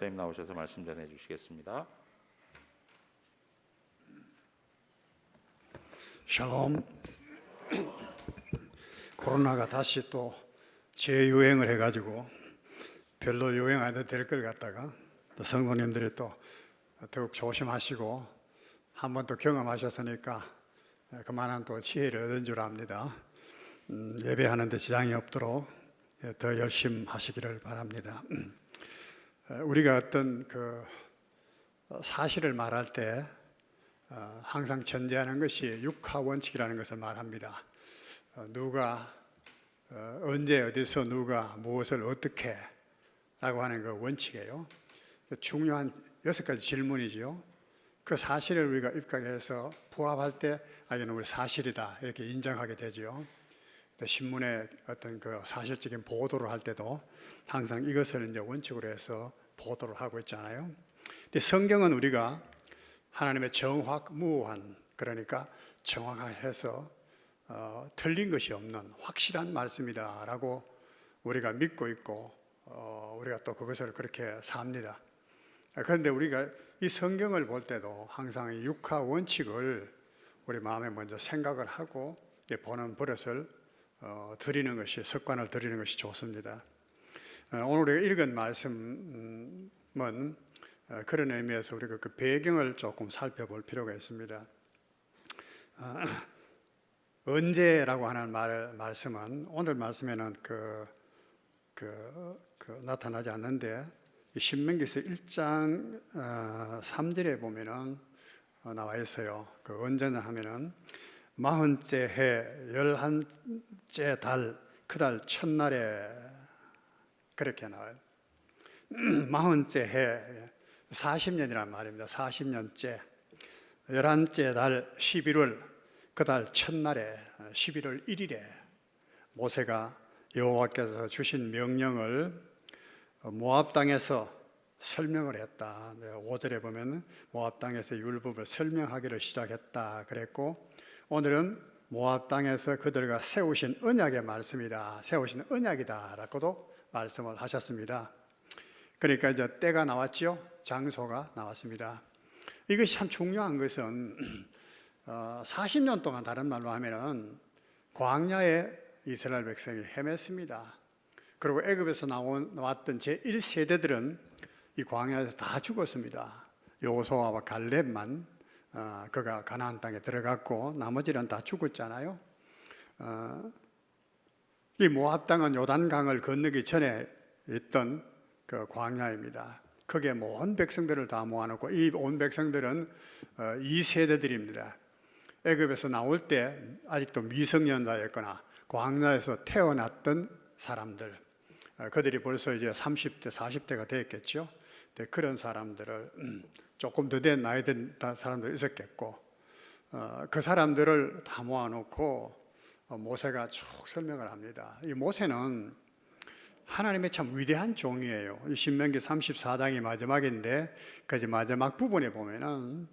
선생님 나오셔서 말씀 전해 주시겠습니다. 샬롬. 코로나가 다시 또 재유행을 해가지고 별로 유행 안 해도 될 걸 갖다가 또 성도님들이 또 더욱 조심하시고 한번 또 경험하셨으니까 그만한 또 지혜를 얻은 줄 압니다. 예배하는 데 지장이 없도록 더 열심히 하시기를 바랍니다. 우리가 어떤 그 사실을 말할 때 항상 전제하는 것이 육하 원칙이라는 것을 말합니다. 누가 언제 어디서 누가 무엇을 어떻게 라고 하는 그 원칙이에요. 중요한 6가지 질문이죠. 그 사실을 우리가 입각해서 부합할 때 이건 우리 사실이다 이렇게 인정하게 되죠. 신문에 어떤 그 사실적인 보도를 할 때도 항상 이것을 이제 원칙으로 해서 보도를 하고 있잖아요. 근데 성경은 우리가 하나님의 정확무한, 그러니까 정확해서 틀린 것이 없는 확실한 말씀이다라고 우리가 믿고 있고 우리가 또 그것을 그렇게 삽니다. 그런데 우리가 이 성경을 볼 때도 항상 이 육하 원칙을 우리 마음에 먼저 생각을 하고 보는 버릇을 드리는 것이, 습관을 들이는 것이 좋습니다. 오늘 우리가 읽은 말씀은 그런 의미에서 우리가 그 배경을 조금 살펴볼 필요가 있습니다. 언제라고 하는 말씀은 오늘 말씀에는 나타나지 않는데 신명기서 1장 3절에 보면은 나와 있어요. 그 언제나 하면은 40째 해 11째 달 그달 첫날에 그렇게 나와요. 40째 해 40년이란 말입니다. 40년째 11째 달 11월 그달 첫날에 11월 1일에 모세가 여호와께서 주신 명령을 모압 땅에서 설명을 했다. 5절에 보면 모압 땅에서 율법을 설명하기를 시작했다 그랬고, 오늘은 모압 땅에서 그들과 세우신 언약의 말씀이다, 세우신 언약이다라고도 말씀을 하셨습니다. 그러니까 이제 때가 나왔죠. 장소가 나왔습니다. 이것이 참 중요한 것은 40년 동안 다른 말로 하면은 광야에 이스라엘 백성이 헤맸습니다. 그리고 애굽에서 나왔던 제1세대들은 이 광야에서 다 죽었습니다. 여호수아와 갈렙만 그가 가나안 땅에 들어갔고 나머지는 다 죽었잖아요. 이 모압 땅은 요단강을 건너기 전에 있던 그 광야입니다. 거기에 온 백성들을 다 모아놓고 이 온 백성들은 2세대들입니다. 애굽에서 나올 때 아직도 미성년자였거나 광야에서 태어났던 사람들, 그들이 벌써 이제 30대, 40대가 됐겠죠. 그런 사람들을 조금 더 된 나이 든 사람도 있었겠고, 그 사람들을 다 모아놓고 모세가 쭉 설명을 합니다. 이 모세는 하나님의 참 위대한 종이에요. 신명기 34장이 마지막인데 그 마지막 부분에 보면은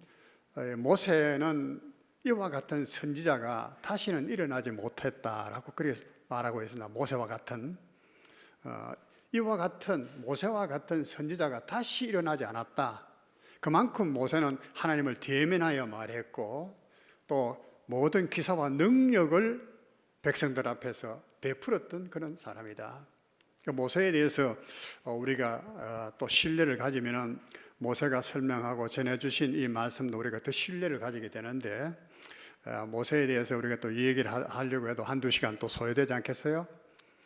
모세는 이와 같은 선지자가 다시는 일어나지 못했다라고 그렇게 말하고 있습니다. 모세와 같은 선지자가 다시 일어나지 않았다. 그만큼 모세는 하나님을 대면하여 말했고 또 모든 기사와 능력을 백성들 앞에서 베풀었던 그런 사람이다. 모세에 대해서 우리가 또 신뢰를 가지면은 모세가 설명하고 전해주신 이 말씀도 우리가 더 신뢰를 가지게 되는데, 모세에 대해서 우리가 또 이 얘기를 하려고 해도 한두 시간 또 소요되지 않겠어요?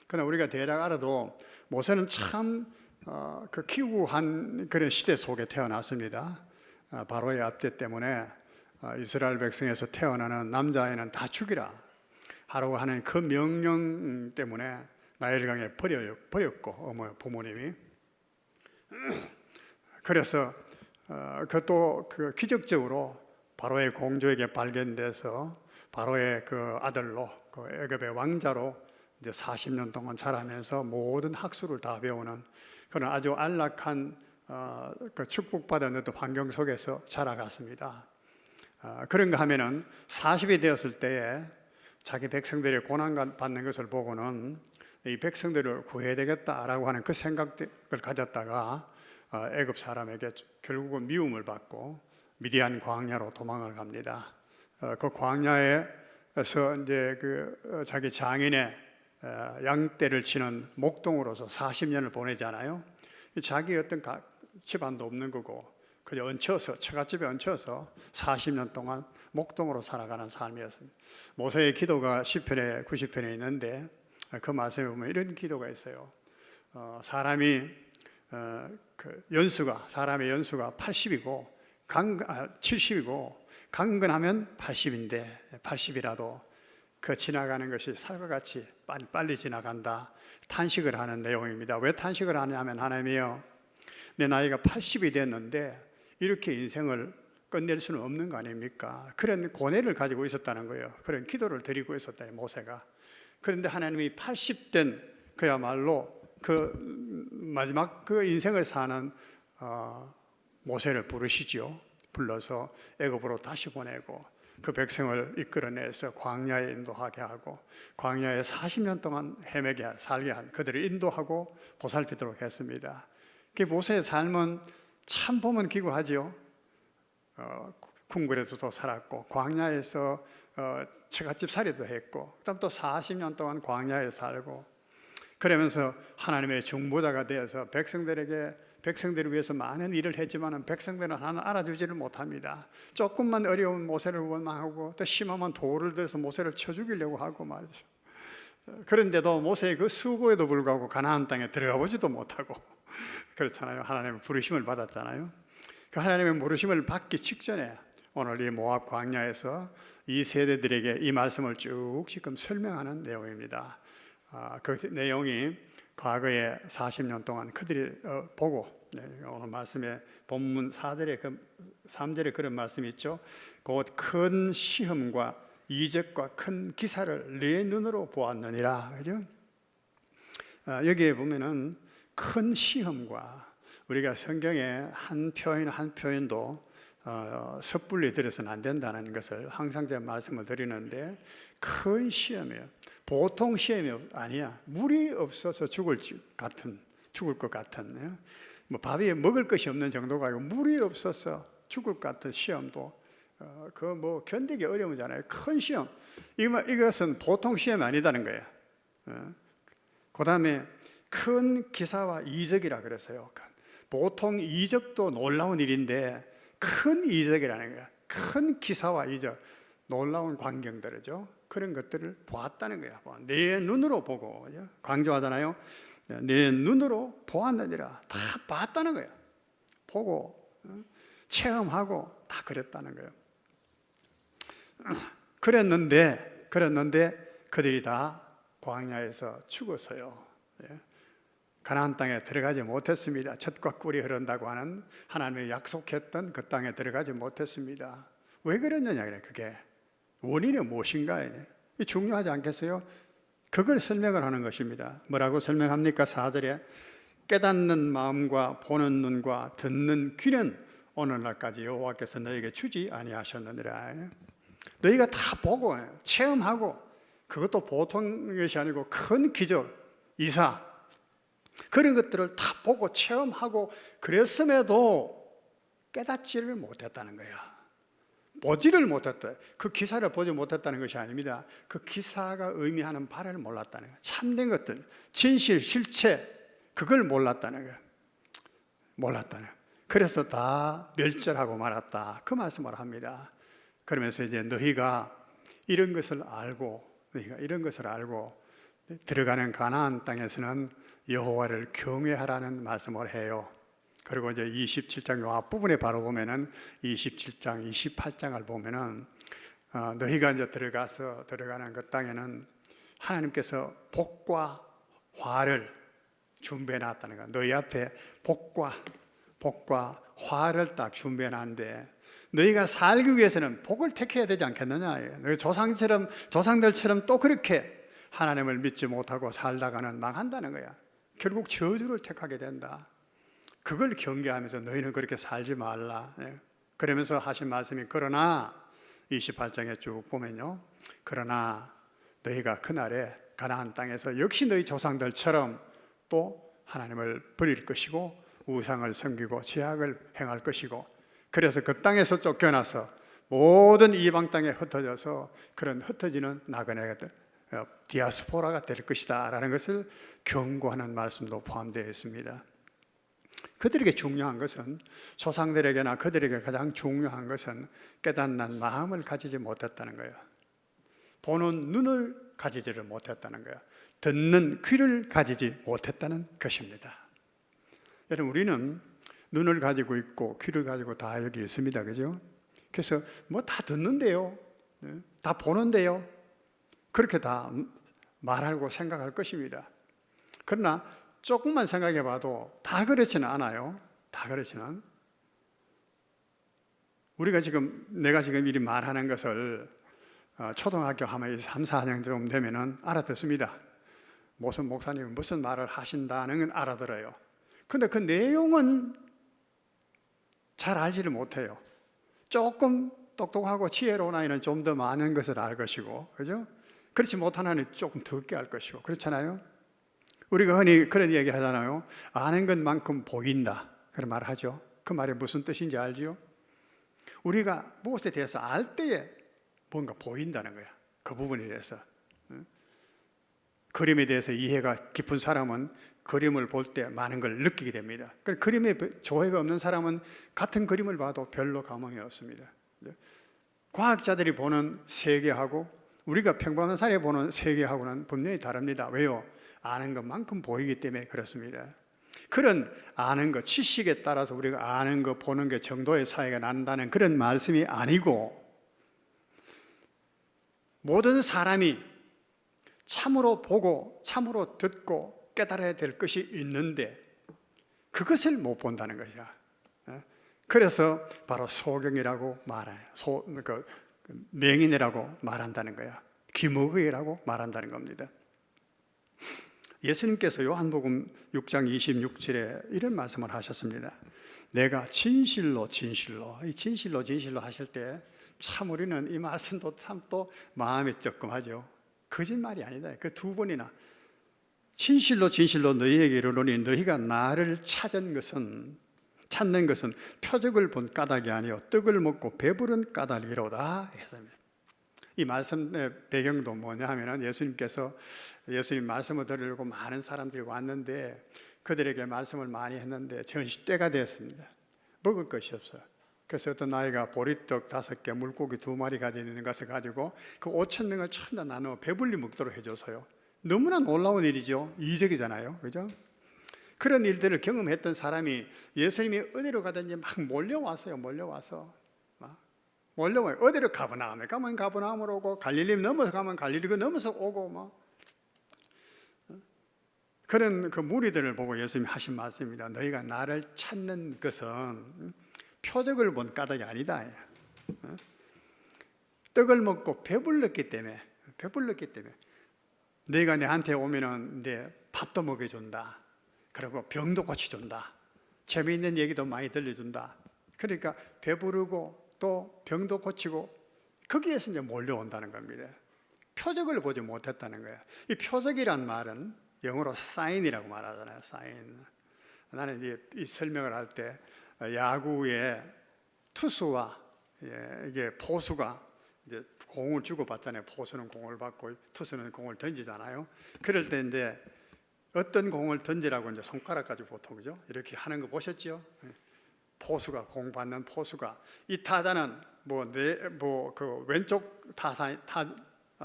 그러나 우리가 대략 알아도 모세는 참 그 기구한 그런 시대 속에 태어났습니다. 바로의 압제 때문에 이스라엘 백성에서 태어나는 남자아이는 다 죽이라 하라고 하는 그 명령 때문에 나일강에 버렸고 부모님이. 그래서 그것도 그 기적적으로 바로의 공주에게 발견돼서 바로의 그 아들로 그 애굽의 왕자로 이제 40년 동안 자라면서 모든 학술을 다 배우는 그런 아주 안락한 그 축복받은 어떤 환경 속에서 자라갔습니다. 그런가 하면은 40이 되었을 때에 자기 백성들이 고난 받는 것을 보고는 이 백성들을 구해야 되겠다라고 하는 그 생각을 가졌다가 애굽 사람에게 결국은 미움을 받고 미디안 광야로 도망을 갑니다. 그 광야에서 이제 자기 장인의 양떼를 치는 목동으로서 40년을 보내잖아요. 자기 어떤 집안도 없는 거고 그냥 얹혀서 처갓집에 얹혀서 40년 동안 목동으로 살아가는 삶이었습니다. 모세의 기도가 시편에 90편에 있는데 그 말씀에 보면 이런 기도가 있어요. 사람의 연수가 80이고 70이고 강건하면 80인데 80이라도 그 지나가는 것이 살과 같이 빨리 지나간다. 탄식을 하는 내용입니다. 왜 탄식을 하냐면 하나님이여 내 나이가 80이 됐는데 이렇게 인생을 끝낼 수는 없는 거 아닙니까? 그런 고뇌를 가지고 있었다는 거예요. 그런 기도를 드리고 있었다 모세가. 그런데 하나님이 80된 그야말로 그 마지막 그 인생을 사는 모세를 부르시죠. 불러서 애굽으로 다시 보내고 그 백성을 이끌어내서 광야에 인도하게 하고 광야에 40년 동안 헤매게 살게 한 그들을 인도하고 보살피도록 했습니다. 그 모세의 삶은 참 보면 기구하지요. 궁궐에서도 살았고 광야에서 처갓집 살이도 했고 그다음 또 40년 동안 광야에 살고 그러면서 하나님의 중보자가 되어서 백성들을 위해서 많은 일을 했지만 백성들은 하나 알아주지를 못합니다. 조금만 어려운 모세를 원망하고 또 심하면 돌을 들어서 모세를 쳐 죽이려고 하고 말이죠. 그런데도 모세의 그 수고에도 불구하고 가나안 땅에 들어가 보지도 못하고 그렇잖아요. 하나님의 부르심을 받았잖아요. 그 하나님의 부르심을 받기 직전에 오늘 이 모압 광야에서 이 세대들에게 이 말씀을 쭉 지금 설명하는 내용입니다. 그 내용이 과거에 40년 동안 그들이 보고 오늘 말씀에 본문 3절에 그런 말씀이 있죠. 곧 큰 시험과 이적과 큰 기사를 내 눈으로 보았느니라. 그죠? 여기에 보면은 큰 시험과 우리가 성경에 한 표현 한 표현도 섣불리 들여서는 안 된다는 것을 항상 제가 말씀을 드리는데 큰 시험이에요. 보통 시험이 아니야. 물이 없어서 죽을 것 같은 뭐 밥이 먹을 것이 없는 정도가 아니고 물이 없어서 죽을 것 같은 시험도 그 뭐 견디기 어려우잖아요. 큰 시험. 이것은 보통 시험이 아니다는 거예요. 그 다음에 큰 기사와 이적이라 그랬어요. 보통 이적도 놀라운 일인데 큰 이적이라는 거야. 큰 기사와 이적, 놀라운 광경들이죠. 그런 것들을 보았다는 거야. 내 눈으로 보고 강조하잖아요. 내 눈으로 보았느니라. 다 봤다는 거야. 보고 체험하고 다 그랬다는 거예요. 그랬는데 그들이 다 광야에서 죽었어요. 가나안 땅에 들어가지 못했습니다. 젖과 꿀이 흐른다고 하는 하나님이 약속했던 그 땅에 들어가지 못했습니다. 왜 그랬느냐 그게 원인이 무엇인가 중요하지 않겠어요? 그걸 설명을 하는 것입니다. 뭐라고 설명합니까? 4절에 깨닫는 마음과 보는 눈과 듣는 귀는 오늘날까지 여호와께서 너에게 주지 아니하셨느니라. 너희가 다 보고 체험하고 그것도 보통 것이 아니고 큰 기적, 이사 그런 것들을 다 보고 체험하고 그랬음에도 깨닫지를 못했다는 거야. 보지를 못했다. 그 기사를 보지 못했다는 것이 아닙니다. 그 기사가 의미하는 바를 몰랐다는 거야. 참된 것들, 진실, 실체 그걸 몰랐다는 거야. 몰랐다는 거야. 그래서 다 멸절하고 말았다. 그 말씀을 합니다. 그러면서 이제 너희가 이런 것을 알고 들어가는 가나안 땅에서는 여호와를 경외하라는 말씀을 해요. 그리고 이제 27장 요 앞부분에 바로 보면은 27장, 28장을 보면은 너희가 이제 들어가는 그 땅에는 하나님께서 복과 화를 준비해 놨다는 거야. 너희 앞에 복과 화를 딱 준비해 놨는데 너희가 살기 위해서는 복을 택해야 되지 않겠느냐. 너희 조상들처럼 또 그렇게 하나님을 믿지 못하고 살다가는 망한다는 거야. 결국 저주를 택하게 된다. 그걸 경계하면서 너희는 그렇게 살지 말라. 그러면서 하신 말씀이 그러나 28장에 쭉 보면요. 그러나 너희가 그날에 가나안 땅에서 역시 너희 조상들처럼 또 하나님을 버릴 것이고 우상을 섬기고 죄악을 행할 것이고, 그래서 그 땅에서 쫓겨나서 모든 이방 땅에 흩어져서 그런 흩어지는 나그네가 디아스포라가 될 것이다 라는 것을 경고하는 말씀도 포함되어 있습니다. 그들에게 중요한 것은, 조상들에게나 그들에게 가장 중요한 것은 깨닫는 마음을 가지지 못했다는 거예요. 보는 눈을 가지지를 못했다는 거예요. 듣는 귀를 가지지 못했다는 것입니다. 여러분, 우리는 눈을 가지고 있고 귀를 가지고 다 여기 있습니다. 그죠? 그래서 뭐 다 듣는데요, 다 보는데요, 그렇게 다 말하고 생각할 것입니다. 그러나 조금만 생각해 봐도 다 그렇지는 않아요. 다 그렇지는. 내가 지금 이리 말하는 것을 초등학교 하면 3, 4학년 좀 되면은 알아듣습니다. 무슨 목사님이 무슨 말을 하신다는 건 알아들어요. 근데 그 내용은 잘 알지를 못해요. 조금 똑똑하고 지혜로운 아이는 좀 더 많은 것을 알 것이고, 그죠? 그렇지 못한 아이는 조금 적게 알 것이고, 그렇잖아요? 우리가 흔히 그런 얘기 하잖아요. 아는 것만큼 보인다, 그런 말을 하죠. 그 말이 무슨 뜻인지 알지요? 우리가 무엇에 대해서 알 때에 뭔가 보인다는 거야. 그 부분에 대해서. 그림에 대해서 이해가 깊은 사람은 그림을 볼 때 많은 걸 느끼게 됩니다. 그림에 조예가 없는 사람은 같은 그림을 봐도 별로 감흥이 없습니다. 과학자들이 보는 세계하고 우리가 평범한 사람이 보는 세계하고는 분명히 다릅니다. 왜요? 아는 것만큼 보이기 때문에 그렇습니다. 그런 아는 것, 지식에 따라서 우리가 아는 것, 보는 것 정도의 차이가 난다는 그런 말씀이 아니고, 모든 사람이 참으로 보고 참으로 듣고 깨달아야 될 것이 있는데 그것을 못 본다는 것이야. 그래서 바로 소경이라고 말해요. 맹인이라고 말한다는 거야. 귀머거리라고 말한다는 겁니다. 예수님께서 요한복음 6장 26절에 이런 말씀을 하셨습니다. 내가 진실로 진실로, 이 진실로 진실로 하실 때 참 우리는 이 말씀도 참 또 마음에 조금하죠. 거짓말이 아니다. 그 두 번이나 진실로 진실로 너희에게 이르노니 너희가 나를 찾는 것은 표적을 본 까닭이 아니요 떡을 먹고 배부른 까닭이로다 했습니다. 이 말씀의 배경도 뭐냐 하면, 예수님 말씀을 들으려고 많은 사람들이 왔는데 그들에게 말씀을 많이 했는데 전시때가 됐습니다. 먹을 것이 없어요. 그래서 어떤 아이가 보리떡 5개, 물고기 2마리 가지고 있는 것을 가지고 그 5,000명을 전부 다 나눠 배불리 먹도록 해줘서요. 너무나 놀라운 일이죠. 이적이잖아요. 그죠? 그런 일들을 경험했던 사람이 예수님이 어디로 가든지 막 몰려와서요. 몰려와요. 어디로 가버나움에 가면 가버나움으로 오고, 갈릴리 넘어서 가면 갈릴리 넘어서 오고, 그런 그 무리들을 보고 예수님이 하신 말씀입니다. 너희가 나를 찾는 것은 표적을 본 까닭이 아니다. 떡을 먹고 배불렀기 때문에 너희가 내한테 오면은 내 밥도 먹여준다. 그리고 병도 고쳐준다. 재미있는 얘기도 많이 들려준다. 그러니까 배부르고 또 병도 고치고 거기에서 이제 몰려온다는 겁니다. 표적을 보지 못했다는 거예요. 이 표적이란 말은 영어로 사인이라고 말하잖아요. 사인. 나는 이제 이 설명을 할 때 야구의 투수와 이게 포수가 이제 공을 주고 받잖아요. 포수는 공을 받고 투수는 공을 던지잖아요. 그럴 때인데 어떤 공을 던지라고 이제 손가락 가지고 보통 그죠? 이렇게 하는 거 보셨죠? 포수가 공 받는 포수가 이 타자는 그 왼쪽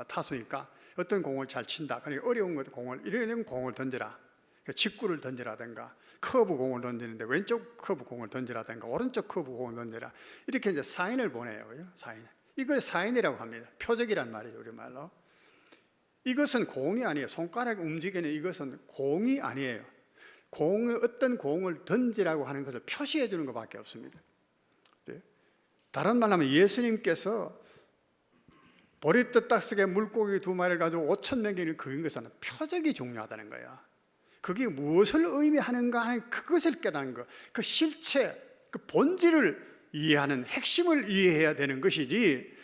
타수니까 어떤 공을 잘 친다. 그러니까 어려운 공을 이런 공을 던져라. 직구를 던지라든가 커브 공을 던지는데 왼쪽 커브 공을 던지라든가 오른쪽 커브 공을 던지라. 이렇게 이제 사인을 보내요. 그죠? 사인. 이걸 사인이라고 합니다. 표적이란 말이죠, 우리말로. 이것은 공이 아니에요. 손가락 움직이는 이것은 공이 아니에요. 어떤 공을 던지라고 하는 것을 표시해 주는 것밖에 없습니다. 네. 다른 말로 하면 예수님께서 보리떡 5개, 물고기 2마리를 가지고 5,000명을 그린 것은 표적이 중요하다는 거야. 그게 무엇을 의미하는가 하는 그것을 깨닫는 것, 그 실체, 그 본질을 이해하는 핵심을 이해해야 되는 것이지,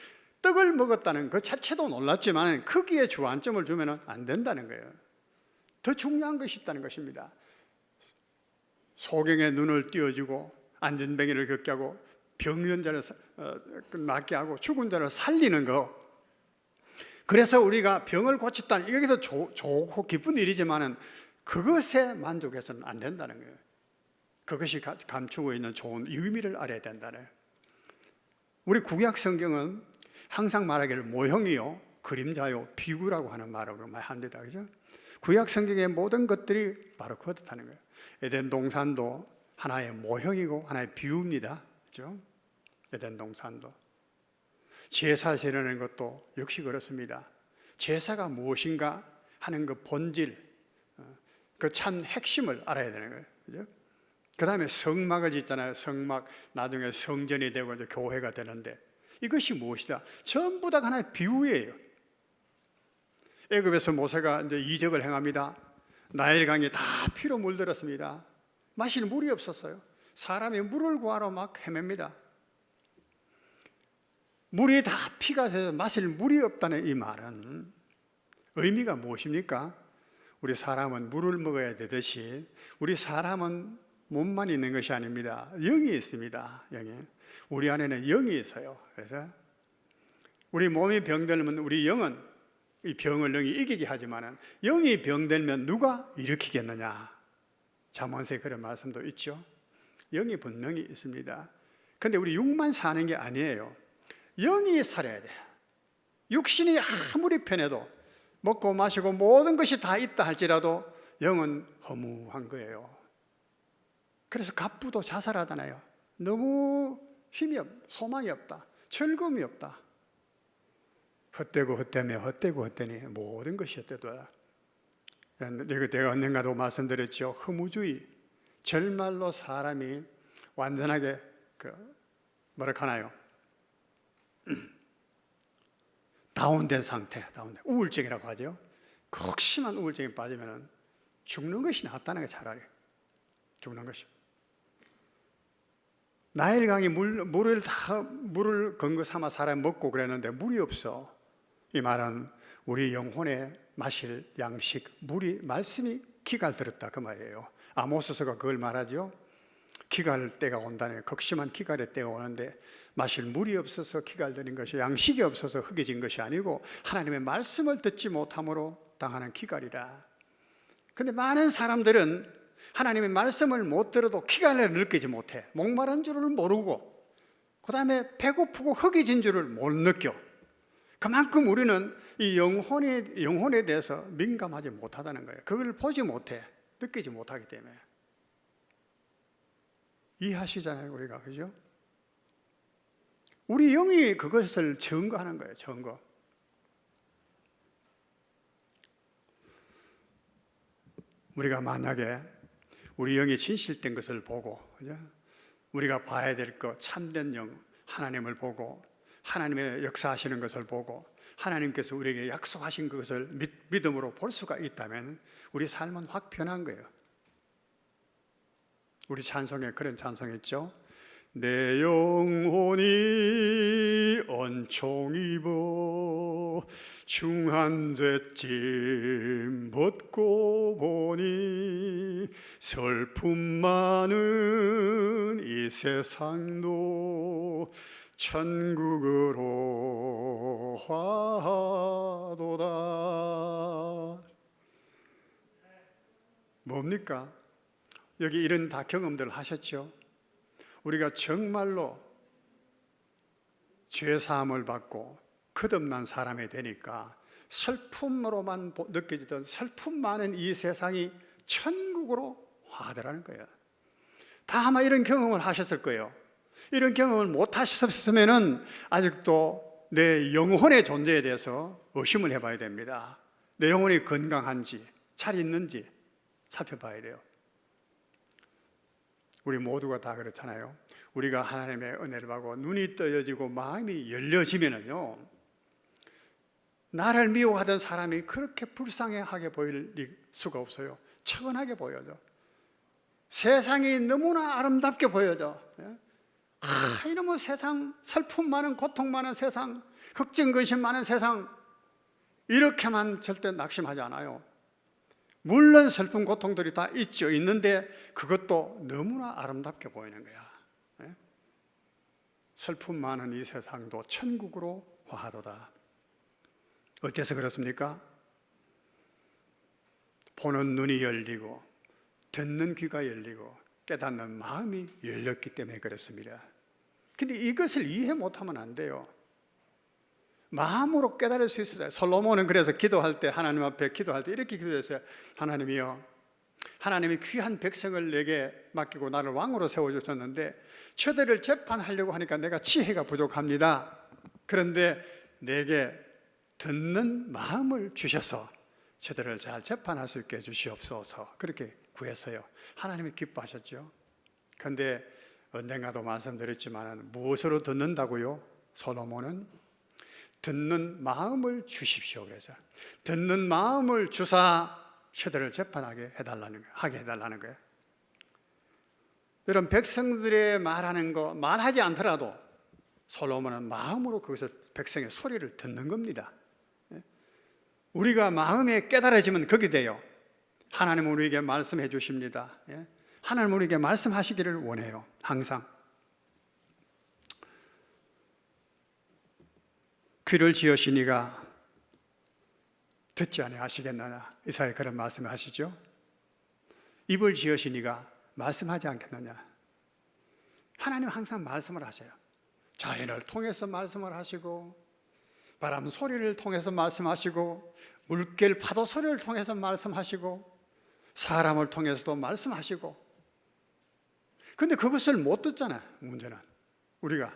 떡을 먹었다는 그 자체도 놀랍지만 거기에 주안점을 주면 안 된다는 거예요. 더 중요한 것이 있다는 것입니다. 소경의 눈을 띄워주고 안전뱅이를 걷게 하고 병연자를 낫게 하고 죽은 자를 살리는 거. 그래서 우리가 병을 고쳤다는 여기서 좋고 기쁜 일이지만은 그것에 만족해서는 안 된다는 거예요. 그것이 감추고 있는 좋은 의미를 알아야 된다는. 우리 구약 성경은 항상 말하기를 모형이요, 그림자요, 비구라고 하는 말을 많이 합니다. 그죠? 구약 성경의 모든 것들이 바로 그렇다는 거예요. 에덴 동산도 하나의 모형이고 하나의 비유입니다. 그죠? 에덴 동산도. 제사 지내는 것도 역시 그렇습니다. 제사가 무엇인가 하는 그 본질, 그 참 핵심을 알아야 되는 거예요. 그죠? 그 다음에 성막을 짓잖아요. 성막, 나중에 성전이 되고 이제 교회가 되는데 이것이 무엇이다? 전부 다 하나의 비유예요. 애굽에서 모세가 이제 이적을 행합니다. 나일강이 다 피로 물들었습니다. 마실 물이 없었어요. 사람이 물을 구하러 막 헤맵니다. 물이 다 피가 돼서 마실 물이 없다는 이 말은 의미가 무엇입니까? 우리 사람은 물을 먹어야 되듯이 우리 사람은 몸만 있는 것이 아닙니다. 영이 있습니다. 영이. 우리 안에는 영이 있어요. 그래서 우리 몸이 병들면 우리 영은 이 병을 영이 이기게 하지만은 영이 병들면 누가 일으키겠느냐? 잠언서에 그런 말씀도 있죠. 영이 분명히 있습니다. 근데 우리 육만 사는 게 아니에요. 영이 살아야 돼요. 육신이 아무리 편해도 먹고 마시고 모든 것이 다 있다 할지라도 영은 허무한 거예요. 그래서 갑부도 자살하잖아요. 너무 힘이 소망이 없다. 즐거움이 없다. 헛되고 헛되며 헛되고 헛되니 모든 것이 헛되도다. 내가 언젠가도 말씀드렸죠. 허무주의, 절말로 사람이 완전하게 뭐라 하나요? 다운된 상태, 우울증이라고 하죠. 극심한 우울증에 빠지면 죽는 것이 낫다는 게 차라리 죽는 것이. 나일강이 물을 근거 삼아 사람 먹고 그랬는데 물이 없어. 이 말은 우리 영혼에 마실 양식, 물이 말씀이 기갈 들었다 그 말이에요. 아모스서가 그걸 말하죠. 기갈 때가 온다네. 극심한 기갈의 때가 오는데 마실 물이 없어서 기갈되는 것이 양식이 없어서 흑해진 것이 아니고 하나님의 말씀을 듣지 못함으로 당하는 기갈이라. 근데 많은 사람들은 하나님의 말씀을 못 들어도 기갈을 느끼지 못해. 목마른 줄을 모르고 그 다음에 배고프고 흑해진 줄을 못 느껴. 그만큼 우리는 이 영혼에 대해서 민감하지 못하다는 거예요. 그걸 보지 못해. 느끼지 못하기 때문에. 이해하시잖아요, 우리가. 그죠? 우리 영이 그것을 증거하는 거예요, 증거. 우리가 만약에 우리 영이 진실된 것을 보고, 그죠? 우리가 봐야 될 것, 참된 영, 하나님을 보고, 하나님의 역사하시는 것을 보고, 하나님께서 우리에게 약속하신 그것을 믿음으로 볼 수가 있다면 우리 삶은 확 변한 거예요. 우리 찬송에 그런 찬송했죠. 내 영혼이 은총 입어 중한 죄짐 벗고 보니 슬픔 많은 이 세상도 천국으로 화도다. 뭡니까? 여기 이런 다 경험들 하셨죠? 우리가 정말로 죄사함을 받고 거듭난 사람이 되니까 슬픔으로만 느껴지던 슬픔 많은 이 세상이 천국으로 화더라는 거예요. 다 아마 이런 경험을 하셨을 거예요. 이런 경험을 못 하셨으면 아직도 내 영혼의 존재에 대해서 의심을 해봐야 됩니다. 내 영혼이 건강한지 잘 있는지 살펴봐야 돼요. 우리 모두가 다 그렇잖아요. 우리가 하나님의 은혜를 받고 눈이 떠여지고 마음이 열려지면은요, 나를 미워하던 사람이 그렇게 불쌍하게 보일 수가 없어요. 천하게 보여져. 세상이 너무나 아름답게 보여져. 이놈의 세상, 슬픔 많은, 고통 많은 세상, 걱정 근심 많은 세상, 이렇게만 절대 낙심하지 않아요. 물론 슬픈 고통들이 다 있죠. 있는데 그것도 너무나 아름답게 보이는 거야. 예? 슬픔 많은 이 세상도 천국으로 화하도다. 어째서 그렇습니까? 보는 눈이 열리고 듣는 귀가 열리고 깨닫는 마음이 열렸기 때문에 그렇습니다. 근데 이것을 이해 못하면 안 돼요. 마음으로 깨달을 수 있어요. 솔로몬은 그래서 기도할 때, 하나님 앞에 기도할 때 이렇게 기도했어요. 하나님이여, 하나님이 귀한 백성을 내게 맡기고 나를 왕으로 세워주셨는데 저들을 재판하려고 하니까 내가 지혜가 부족합니다. 그런데 내게 듣는 마음을 주셔서 저들을 잘 재판할 수 있게 해주시옵소서. 그렇게 구했어요. 하나님이 기뻐하셨죠. 그런데 언젠가도 말씀드렸지만 무엇으로 듣는다고요? 솔로몬은 듣는 마음을 주십시오. 그래서 듣는 마음을 주사 저들을 재판하게 해달라는 거예요. 하게 해달라는 거예요. 여러분, 백성들의 말하는 거 말하지 않더라도 솔로몬은 마음으로 거기서 백성의 소리를 듣는 겁니다. 우리가 마음에 깨달아지면 거기 돼요. 하나님은 우리에게 말씀해 주십니다. 하나님은 우리에게 말씀하시기를 원해요. 항상. 귀를 지으시니가 듣지 아니하시겠느냐. 이사야 그런 말씀을 하시죠. 입을 지으시니가 말씀하지 않겠느냐. 하나님 항상 말씀을 하세요. 자연을 통해서 말씀을 하시고 바람 소리를 통해서 말씀하시고 물결 파도 소리를 통해서 말씀하시고 사람을 통해서도 말씀하시고. 근데 그것을 못 듣잖아요. 문제는 우리가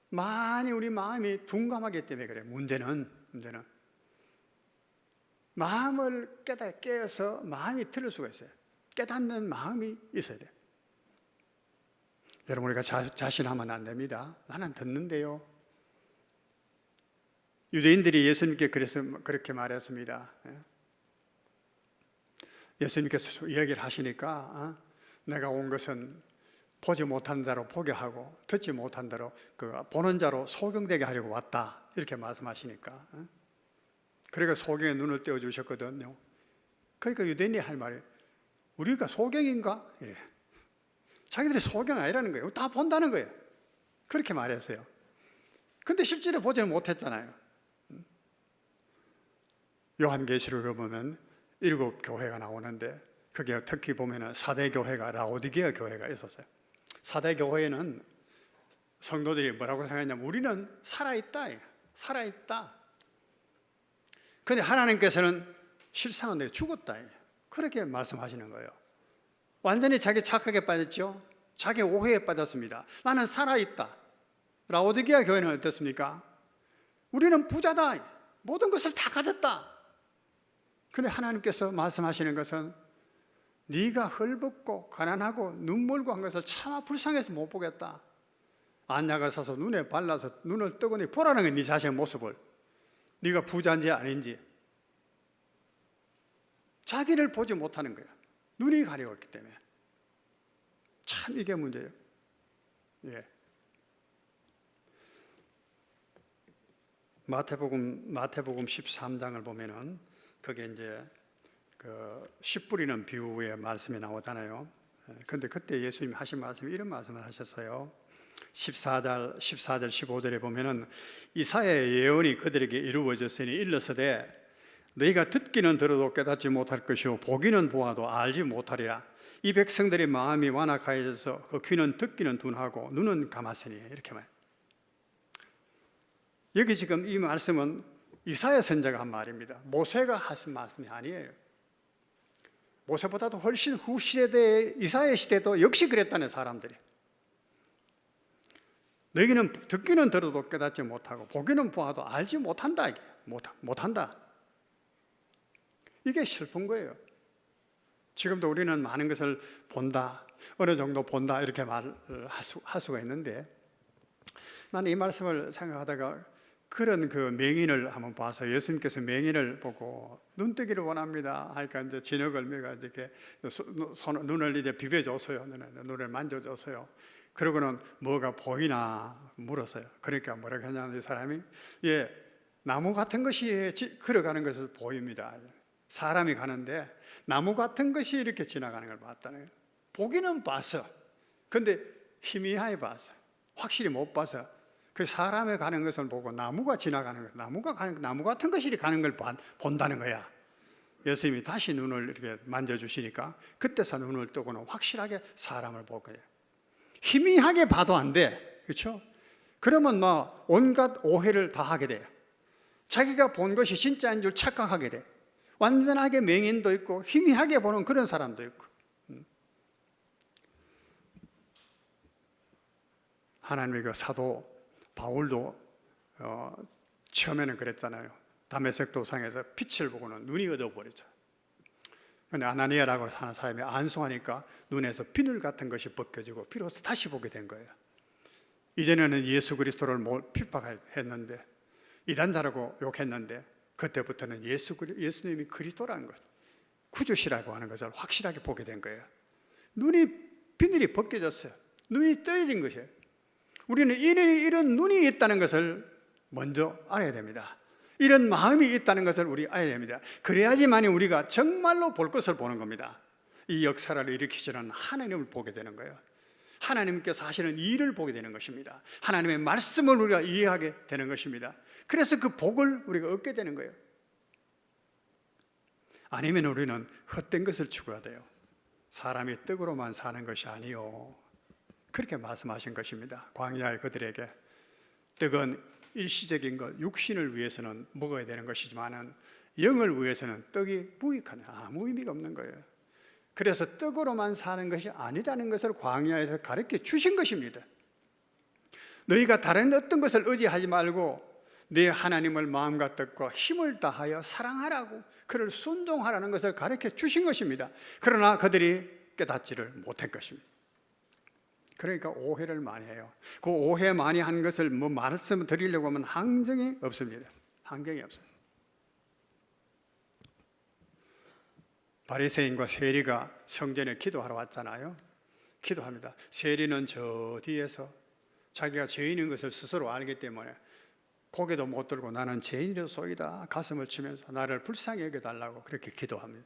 많이 우리 마음이 둔감하기 때문에 그래요. 문제는 마음을 깨어서 마음이 들을 수가 있어요. 깨닫는 마음이 있어야 돼요. 여러분, 우리가 자신하면 안 됩니다. 나는 듣는데요. 유대인들이 예수님께 그래서 그렇게 말했습니다. 예수님께서 이야기를 하시니까 내가 온 것은 보지 못한 자로 보게 하고 듣지 못한 자로 보는 자로 소경되게 하려고 왔다. 이렇게 말씀하시니까 그러니까 소경의 눈을 떼어주셨거든요. 그러니까 유대인이 할 말이 우리가 소경인가? 이래. 자기들이 소경 아니라는 거예요. 다 본다는 거예요. 그렇게 말했어요. 근데 실제로 보지는 못했잖아요. 요한계시록에 보면 7교회가 나오는데 그게 특히 보면 4대 교회가 라오디게아 교회가 있었어요. 4대 교회는 성도들이 뭐라고 생각했냐면 우리는 살아있다. 근데 하나님께서는 실상은 내가 죽었다. 그렇게 말씀하시는 거예요. 완전히 자기 착각에 빠졌죠. 자기 오해에 빠졌습니다. 나는 살아있다. 라오디게아 교회는 어떻습니까? 우리는 부자다. 모든 것을 다 가졌다. 근데 하나님께서 말씀하시는 것은 네가 헐벗고 가난하고 눈물고 한 것을 차마 불쌍해서 못 보겠다. 안약을 사서 눈에 발라서 눈을 뜨거니 보라는 거야. 네 자신의 모습을. 네가 부자인지 아닌지. 자기를 보지 못하는 거야. 눈이 가려웠기 때문에. 참 이게 문제예요. 예. 마태복음 13장을 보면은 그게 이제 씨 뿌리는 비유의 말씀이 나오잖아요. 그런데 그때 예수님이 하신 말씀이 이런 말씀을 하셨어요. 14절 15절에 보면은 이사야의 예언이 그들에게 이루어졌으니 일러서되 너희가 듣기는 들어도 깨닫지 못할 것이요 보기는 보아도 알지 못하리라. 이 백성들의 마음이 완악하여져서 그 귀는 듣기는 둔하고 눈은 감았으니 이렇게 말. 여기 지금 이 말씀은 이사야 선지자가 한 말입니다. 모세가 하신 말씀이 아니에요. 모세보다도 훨씬 후 시대의 이사야 시대도 역시 그랬다네 사람들이. 너희는 듣기는 들어도 깨닫지 못하고 보기는 보아도 알지 못한다. 이게 못한다. 이게 슬픈 거예요. 지금도 우리는 많은 것을 본다, 어느 정도 본다 이렇게 말을 할 수가 있는데 나는 이 말씀을 생각하다가 그런 맹인을 한번 봐서 예수님께서 맹인을 보고 눈뜨기를 원합니다 하니까 이제 진흙을 매가 이렇게 눈을 이제 비벼줬어요. 눈을 만져줬어요. 그러고는 뭐가 보이나 물었어요. 그러니까 뭐라고 하냐면 이 사람이 나무 같은 것이 걸어가는 것을 보입니다. 사람이 가는데 나무 같은 것이 이렇게 지나가는 걸 봤다는 거예요. 보기는 봤어. 근데 희미하게 봤어. 확실히 못 봐서 그 사람이 가는 것을 보고 나무가 지나가는 것, 나무 같은 것이 가는 걸 본다는 거야. 예수님이 다시 눈을 이렇게 만져주시니까 그때서 눈을 뜨고는 확실하게 사람을 볼 거예요. 희미하게 봐도 안 돼. 그렇죠? 그러면 뭐 온갖 오해를 다 하게 돼요. 자기가 본 것이 진짜인 줄 착각하게 돼. 완전하게 맹인도 있고 희미하게 보는 그런 사람도 있고. 하나님의 그 사도 바울도 처음에는 그랬잖아요. 다메섹 도상에서 빛을 보고는 눈이 어두워버리죠. 그런데 아나니아라고 하는 사람이 안수하니까 눈에서 비늘 같은 것이 벗겨지고 비로소 다시 보게 된 거예요. 이전에는 예수 그리스도를 핍박했는데 이단자라고 욕했는데 그때부터는 예수님이 그리스도라는 것, 구주시라고 하는 것을 확실하게 보게 된 거예요. 비늘이 벗겨졌어요. 눈이 떠진 것이에요. 우리는 이런 눈이 있다는 것을 먼저 알아야 됩니다. 이런 마음이 있다는 것을 우리 알아야 됩니다. 그래야지만 우리가 정말로 볼 것을 보는 겁니다. 이 역사를 일으키시는 하나님을 보게 되는 거예요. 하나님께서 하시는 일을 보게 되는 것입니다. 하나님의 말씀을 우리가 이해하게 되는 것입니다. 그래서 그 복을 우리가 얻게 되는 거예요. 아니면 우리는 헛된 것을 추구해야 돼요. 사람이 떡으로만 사는 것이 아니요, 그렇게 말씀하신 것입니다. 광야의 그들에게 떡은 일시적인 것, 육신을 위해서는 먹어야 되는 것이지만 영을 위해서는 떡이 무익한, 아무 의미가 없는 거예요. 그래서 떡으로만 사는 것이 아니라는 것을 광야에서 가르쳐 주신 것입니다. 너희가 다른 어떤 것을 의지하지 말고 내 하나님을 마음과 뜻과 힘을 다하여 사랑하라고, 그를 순종하라는 것을 가르쳐 주신 것입니다. 그러나 그들이 깨닫지를 못한 것입니다. 그러니까 오해를 많이 해요. 그 오해 많이 한 것을 말씀 드리려고 하면 항정이 없습니다. 항정이 없어요. 바리새인과 세리가 성전에 기도하러 왔잖아요. 기도합니다. 세리는 저 뒤에서 자기가 죄인인 것을 스스로 알기 때문에 고개도 못 들고 나는 죄인이로소이다 가슴을 치면서 나를 불쌍히 여겨달라고 그렇게 기도합니다.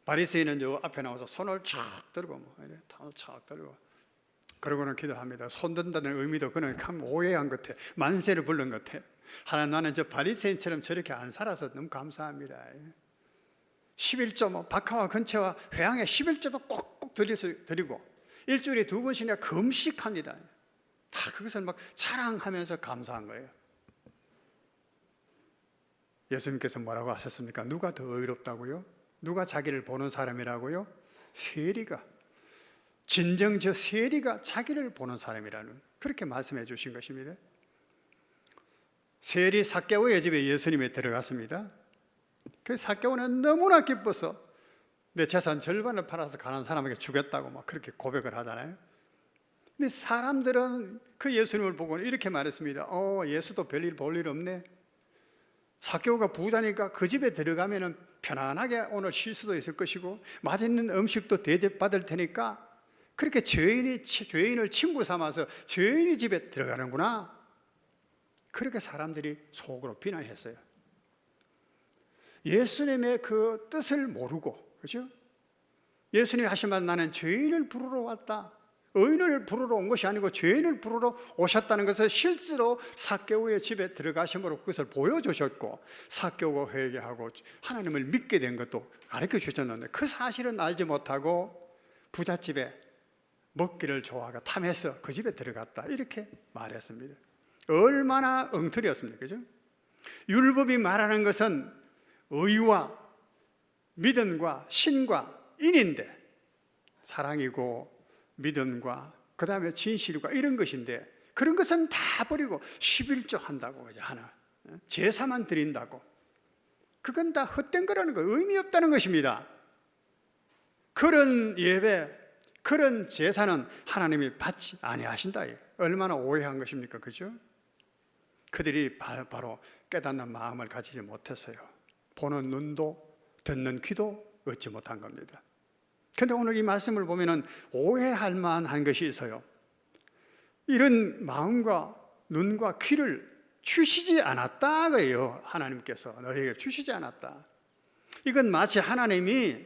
바리새인은 저 앞에 나와서 손을 촥 들고 손을 촥 들고 그러고는 기도합니다. 손 든다는 의미도 그는 참 오해한 것 같아. 만세를 부른 것 같아. 하나님, 나는 저 바리새인처럼 저렇게 안 살아서 너무 감사합니다. 11조 박하와 근처와 회양에 11조도 꼭꼭 드리고 일주일에 2번씩이나 금식합니다. 다 그것을 막 자랑하면서 감사한 거예요. 예수님께서 뭐라고 하셨습니까? 누가 더 의롭다고요? 누가 자기를 보는 사람이라고요? 세리가, 진정 저 세리가 자기를 보는 사람이라는, 그렇게 말씀해 주신 것입니다. 세리 삭개오의 집에 예수님이 들어갔습니다. 그 삭개오는 너무나 기뻐서 내 재산 절반을 팔아서 가난 사람에게 주겠다고 막 그렇게 고백을 하잖아요. 근데 사람들은 그 예수님을 보고 이렇게 말했습니다. 예수도 별일 볼 일 없네. 삭개오가 부자니까 그 집에 들어가면 편안하게 오늘 쉴 수도 있을 것이고 맛있는 음식도 대접받을 테니까 그렇게 죄인을 친구 삼아서 죄인의 집에 들어가는구나. 그렇게 사람들이 속으로 비난했어요. 예수님의 그 뜻을 모르고, 그렇죠? 예수님이 하신 말, 나는 죄인을 부르러 왔다. 의인을 부르러 온 것이 아니고 죄인을 부르러 오셨다는 것을 실제로 삭개오의 집에 들어가심으로 그것을 보여주셨고, 삭개오가 회개하고 하나님을 믿게 된 것도 가르쳐 주셨는데 그 사실은 알지 못하고 부잣집에 먹기를 좋아하고 탐해서 그 집에 들어갔다, 이렇게 말했습니다. 얼마나 엉터리였습니까? 그죠? 율법이 말하는 것은 의와 믿음과 신과 인인데, 사랑이고 믿음과 그 다음에 진실과 이런 것인데, 그런 것은 다 버리고 11조 한다고 그죠? 하나 제사만 드린다고, 그건 다 헛된 거라는 거예요. 의미 없다는 것입니다. 그런 예배, 그런 제사는 하나님이 받지 아니하신다. 얼마나 오해한 것입니까? 그죠? 그들이 바로 깨닫는 마음을 가지지 못했어요. 보는 눈도 듣는 귀도 얻지 못한 겁니다. 그런데 오늘 이 말씀을 보면은 오해할 만한 것이 있어요. 이런 마음과 눈과 귀를 주시지 않았다 그래요. 하나님께서 너희에게 주시지 않았다. 이건 마치 하나님이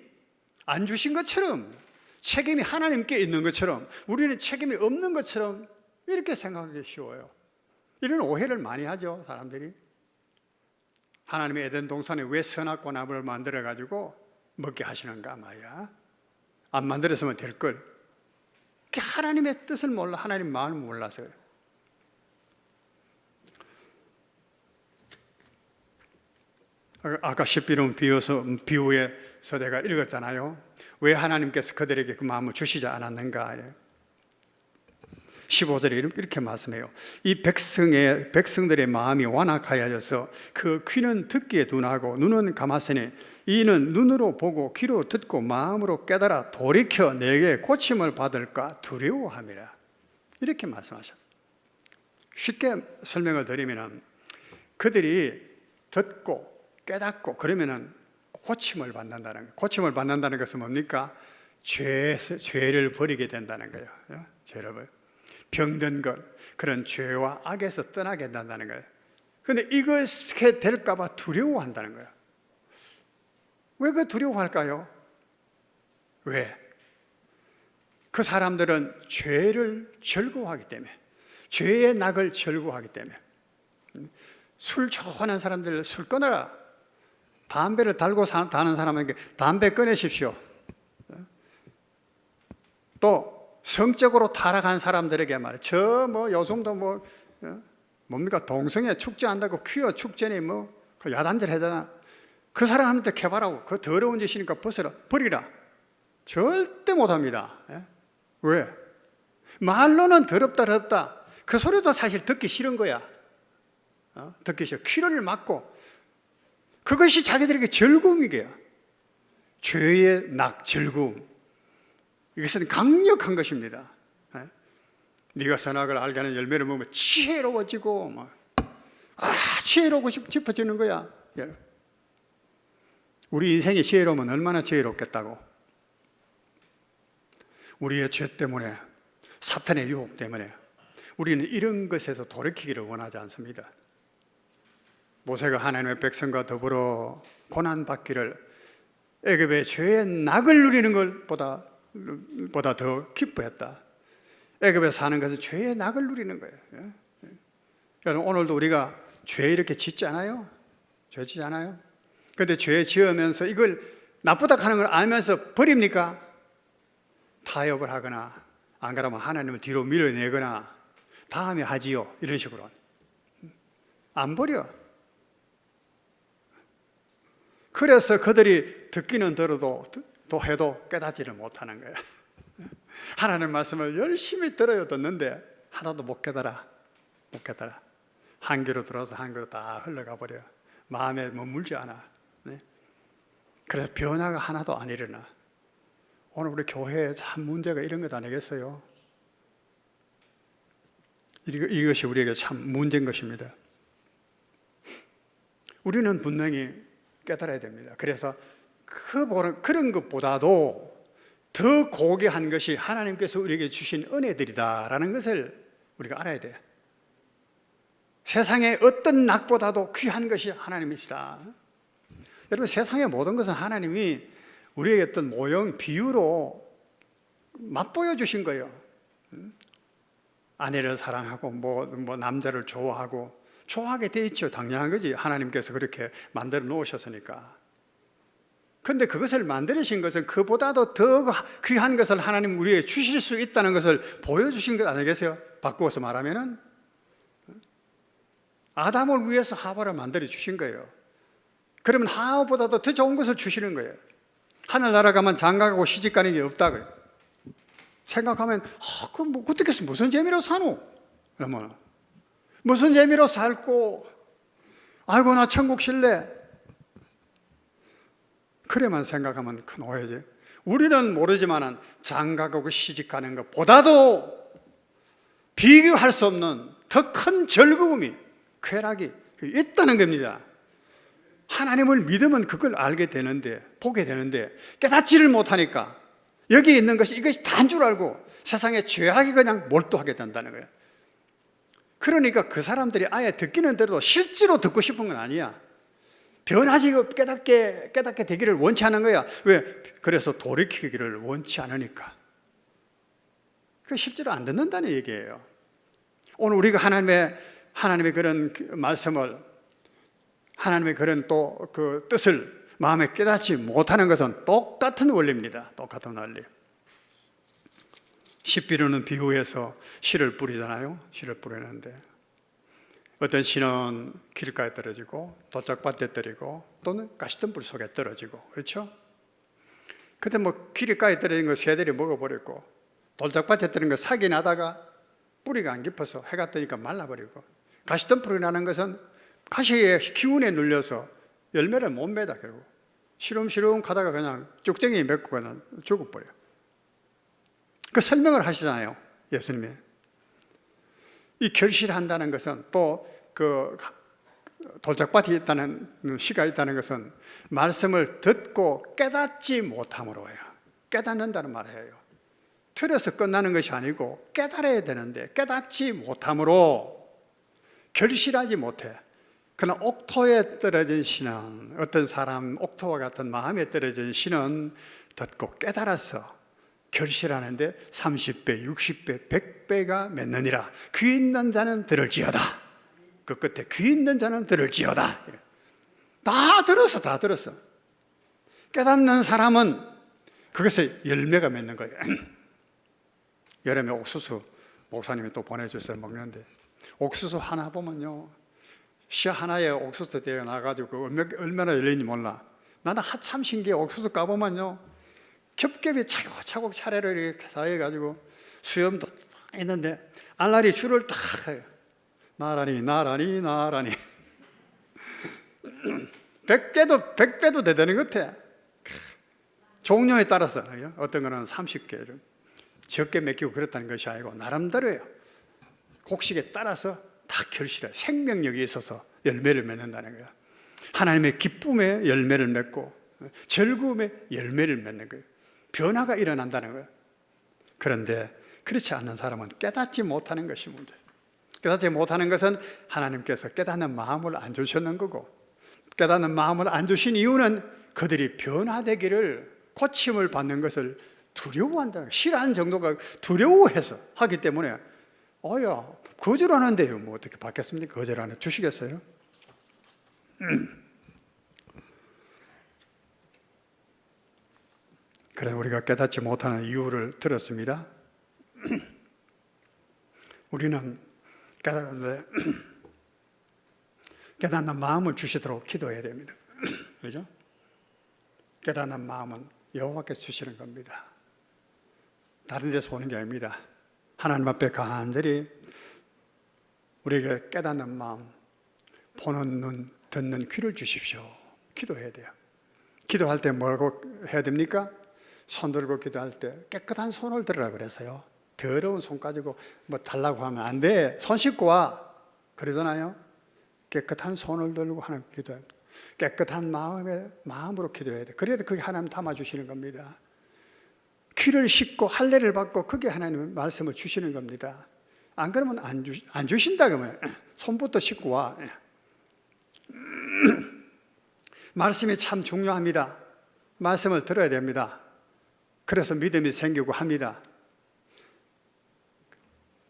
안 주신 것처럼, 책임이 하나님께 있는 것처럼, 우리는 책임이 없는 것처럼 이렇게 생각하기 쉬워요. 이런 오해를 많이 하죠, 사람들이. 하나님의 에덴 동산에 왜 선악과 나무를 만들어 가지고 먹게 하시는가 말이야. 안 만들었으면 될 걸. 하나님의 뜻을 몰라, 하나님 마음을 몰라서 그래요. 아까 십비름 비유에서 내가 읽었잖아요. 왜 하나님께서 그들에게 그 마음을 주시지 않았는가. 15절에 이렇게 말씀해요. 이 백성들의 마음이 완악하여져서 그 귀는 듣기에 둔하고 눈은 감았으니 이는 눈으로 보고 귀로 듣고 마음으로 깨달아 돌이켜 내게 고침을 받을까 두려워함이라. 이렇게 말씀하셨어요. 쉽게 설명을 드리면 그들이 듣고 깨닫고 그러면은 고침을 받는다는 거예요. 고침을 받는다는 것은 뭡니까? 죄를 버리게 된다는 거예요. 죄를 버려. 병든 것, 그런 죄와 악에서 떠나게 된다는 거예요. 그런데 이것이 될까 봐 두려워한다는 거예요. 왜 그 두려워할까요? 왜? 그 사람들은 죄를 즐거워하기 때문에, 죄의 낙을 즐거워하기 때문에. 술 좋아하는 사람들 술 끊어라. 담배를 달고 다는 사람에게 담배 끊으십시오. 또 성적으로 타락한 사람들에게 말이에요. 저 뭐 요즘도 뭐 뭡니까 동성애 축제한다고 퀴어 축제니 뭐 야단질 하잖아. 그 사람한테 개발하고 그 더러운 짓이니까 버리라. 절대 못합니다. 왜? 말로는 더럽다. 그 소리도 사실 듣기 싫은 거야. 듣기 싫어. 귀를 막고 그것이 자기들에게 즐거움이게요. 죄의 즐거움. 이것은 강력한 것입니다. 네가 선악을 알게 하는 열매를 먹으면 지혜로워지고 지혜로우고 싶어지는 거야. 우리 인생이 지혜로우면 얼마나 지혜롭겠다고. 우리의 죄 때문에, 사탄의 유혹 때문에 우리는 이런 것에서 돌이키기를 원하지 않습니다. 모세가 하나님의 백성과 더불어 고난받기를 애굽의 죄의 낙을 누리는 것보다 더 기뻐했다. 애굽에 사는 것은 죄의 낙을 누리는 거예요. 여러분, 오늘도 우리가 죄 이렇게 짓지 않아요? 죄 짓지 않아요? 그런데 죄 지으면서 이걸 나쁘다 하는 걸 알면서 버립니까? 타협을 하거나 안 그러면 하나님을 뒤로 밀어내거나 다음에 하지요, 이런 식으로 안 버려. 그래서 그들이 듣기는 들어도 또 해도 깨닫지를 못하는 거예요. 하나님 말씀을 열심히 듣는데 하나도 못 깨달아. 한 귀로 들어서 한 귀로 다 흘러가 버려. 마음에 머물지 않아. 그래서 변화가 하나도 안 일어나. 오늘 우리 교회에 참 문제가 이런 것 아니겠어요? 이것이 우리에게 참 문제인 것입니다. 우리는 분명히 깨달아야 됩니다. 그래서 그런 것보다도 더 고귀한 것이 하나님께서 우리에게 주신 은혜들이다라는 것을 우리가 알아야 돼요. 세상의 어떤 낙보다도 귀한 것이 하나님이시다. 여러분, 세상의 모든 것은 하나님이 우리에게 어떤 모형, 비유로 맛보여 주신 거예요. 아내를 사랑하고 뭐 남자를 좋아하게 돼 있죠. 당연한 거지. 하나님께서 그렇게 만들어 놓으셨으니까. 그런데 그것을 만드신 것은 그보다도 더 귀한 것을 하나님 우리에게 주실 수 있다는 것을 보여주신 것 아니겠어요? 바꾸어서 말하면은 아담을 위해서 하와를 만들어 주신 거예요. 그러면 하와보다도 더 좋은 것을 주시는 거예요. 하늘나라 가면 장가가고 시집가는 게 없다 그래. 생각하면 어떻게 해서 무슨 재미로 사노? 그러면 무슨 재미로 살고 아이고 나 천국 실래? 그래만 생각하면 큰 오해지. 우리는 모르지만은 장가가고 시집가는 것보다도 비교할 수 없는 더 큰 즐거움이, 쾌락이 있다는 겁니다. 하나님을 믿으면 그걸 알게 되는데, 보게 되는데 깨닫지를 못하니까 여기 있는 것이 이것이 다인 줄 알고 세상에 죄악이 그냥 몰두하게 된다는 거예요. 그러니까 그 사람들이 아예 듣기는 들어도 실제로 듣고 싶은 건 아니야. 변하지 깨닫게 되기를 원치 않은 거야. 왜? 그래서 돌이키기를 원치 않으니까. 그 실제로 안 듣는다는 얘기예요. 오늘 우리가 하나님의 그런 말씀을, 하나님의 그런 또 그 뜻을 마음에 깨닫지 못하는 것은 똑같은 원리입니다. 똑같은 원리. 씨 비루는 비후에서 씨를 뿌리잖아요. 씨를 뿌리는데 어떤 씨는 길가에 떨어지고 돌짝밭에 떨어지고 또는 가시덤불 속에 떨어지고, 그렇죠? 그때 뭐 길가에 떨어진 거 새들이 먹어버렸고, 돌짝밭에 떨어진 거 삭이 나다가 뿌리가 안 깊어서 해가 뜨니까 말라버리고, 가시덤불이 나는 것은 가시의 기운에 눌려서 열매를 못 매다. 결국 시름시름 가다가 그냥 쭉쟁이 맺고 그냥 죽어버려. 그 설명을 하시잖아요, 예수님이. 이 결실한다는 것은 또 그 돌짝밭이 있다는, 씨가 있다는 것은 말씀을 듣고 깨닫지 못함으로예요. 깨닫는다는 말이에요. 들어서 끝나는 것이 아니고 깨달아야 되는데 깨닫지 못함으로 결실하지 못해. 그러나 옥토에 떨어진 씨는, 어떤 사람 옥토와 같은 마음에 떨어진 씨는 듣고 깨달아서 결실하는데 30배, 60배, 100배가 맺느니라. 귀 있는 자는 들을지어다. 그 끝에 귀 있는 자는 들을지어다. 다 들었어. 깨닫는 사람은 그것에 열매가 맺는 거예요. 여름에 옥수수 목사님이 또 보내주셔서 먹는데, 옥수수 하나 보면요, 씨 하나에 옥수수 대가 나가지고 얼마나 열리는지 몰라. 나는 한참 신기해. 옥수수 까보면요, 겹겹이 차곡차곡 차례로 이렇게 쌓여가지고 수염도 딱 있는데 알알이 줄을 딱 해요. 나란히 100배도 되는 것 같아. 종류에 따라서 어떤 거는 30개 적게 맺히고 그렇다는 것이 아니고 나름대로예요. 곡식에 따라서 다 결실해. 생명력이 있어서 열매를 맺는다는 거예요. 하나님의 기쁨의 열매를 맺고 즐거움의 열매를 맺는 거예요. 변화가 일어난다는 거예요. 그런데 그렇지 않는 사람은 깨닫지 못하는 것이 문제예요. 깨닫지 못하는 것은 하나님께서 깨닫는 마음을 안 주셨는 거고, 깨닫는 마음을 안 주신 이유는 그들이 변화되기를, 고침을 받는 것을 두려워한다는 거예요. 싫어하는 정도가 두려워해서 하기 때문에 거절하는데요, 뭐 어떻게 받겠습니까? 거절 안 해 주시겠어요? 그래서 우리가 깨닫지 못하는 이유를 들었습니다. 우리는 깨닫는데 깨닫는 마음을 주시도록 기도해야 됩니다. 그죠? 깨닫는 마음은 여호와께서 주시는 겁니다. 다른 데서 오는 게 아닙니다. 하나님 앞에 간절히 우리에게 깨닫는 마음, 보는 눈, 듣는 귀를 주십시오. 기도해야 돼요. 기도할 때 뭐라고 해야 됩니까? 손 들고 기도할 때 깨끗한 손을 들으라 그래서요. 더러운 손 가지고 뭐 달라고 하면 안 돼. 손 씻고 와. 그러잖아요. 깨끗한 손을 들고 하나님 기도해야 돼. 깨끗한 마음으로 기도해야 돼. 그래야 그게 하나님 담아주시는 겁니다. 귀를 씻고 할례를 받고 그게 하나님의 말씀을 주시는 겁니다. 안 그러면 안 주신다 그러면 손부터 씻고 와. 말씀이 참 중요합니다. 말씀을 들어야 됩니다. 그래서 믿음이 생기고 합니다.